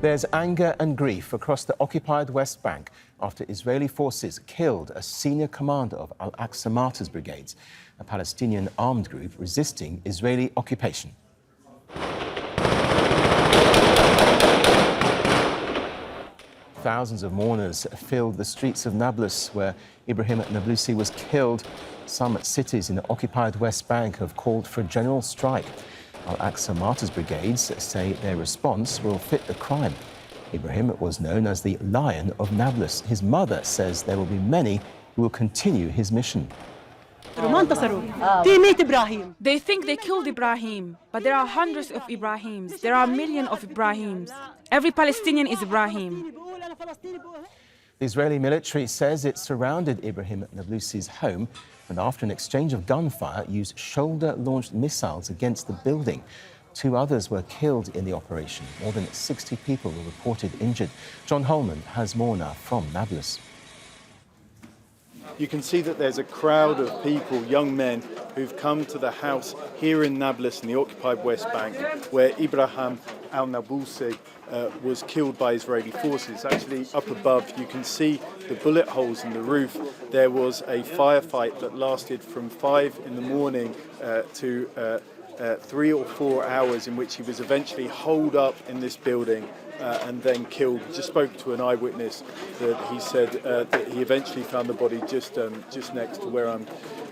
There's anger and grief across the occupied West Bank after Israeli forces killed a senior commander of Al-Aqsa Martyrs Brigades, a Palestinian armed group resisting Israeli occupation. Thousands of mourners filled the streets of Nablus, where Ibrahim Nablusi was killed. Some cities in the occupied West Bank have called for a general strike. Al-Aqsa Martyrs Brigades say their response will fit the crime. Ibrahim was known as the Lion of Nablus. His mother says there will be many who will continue his mission. They think they killed Ibrahim, but there are hundreds of Ibrahims. There are millions of Ibrahims. Every Palestinian is Ibrahim. The Israeli military says it surrounded Ibrahim Nablusi's home and after an exchange of gunfire used shoulder-launched missiles against the building. 2 others were killed in the operation. More than 60 people were reported injured. John Holman has more now from Nablus. You can see that there's a crowd of people, young men, who've come to the house here in Nablus in the occupied West Bank, where Ibrahim Nablusi was killed by Israeli forces. Actually, up above, you can see the bullet holes in the roof. There was a firefight that lasted from 5 in the morning to 3 or 4 hours, in which he was eventually holed up in this building and then killed. Just spoke to an eyewitness that he said that he eventually found the body just next to where I'm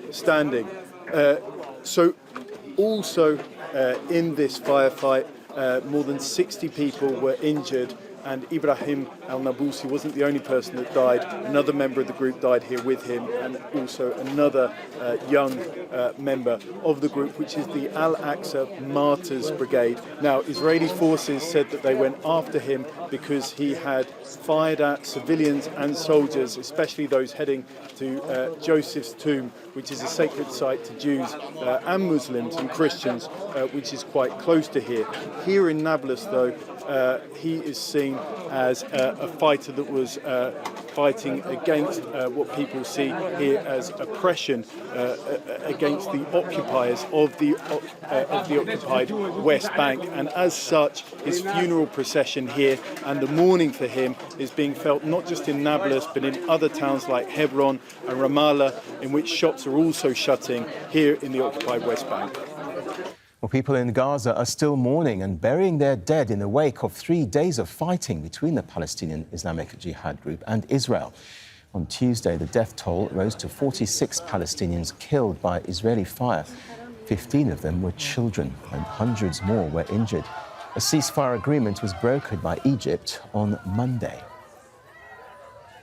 standing. So also in this firefight, more than 60 people were injured, and Ibrahim Nablusi wasn't the only person that died. Another member of the group died here with him, and also another young member of the group, which is the Al-Aqsa Martyrs Brigade. Now, Israeli forces said that they went after him because he had fired at civilians and soldiers, especially those heading to Joseph's tomb, which is a sacred site to Jews and Muslims and Christians, which is quite close to here. Here in Nablus, though, he is seen as a fighter that was fighting against what people see here as oppression against the occupiers of the occupied West Bank, and as such his funeral procession here and the mourning for him is being felt not just in Nablus but in other towns like Hebron and Ramallah, in which shops are also shutting here in the occupied West Bank. Well, people in Gaza are still mourning and burying their dead in the wake of 3 days of fighting between the Palestinian Islamic Jihad group and Israel. On Tuesday, the death toll rose to 46 Palestinians killed by Israeli fire. 15 of them were children and hundreds more were injured. A ceasefire agreement was brokered by Egypt on Monday.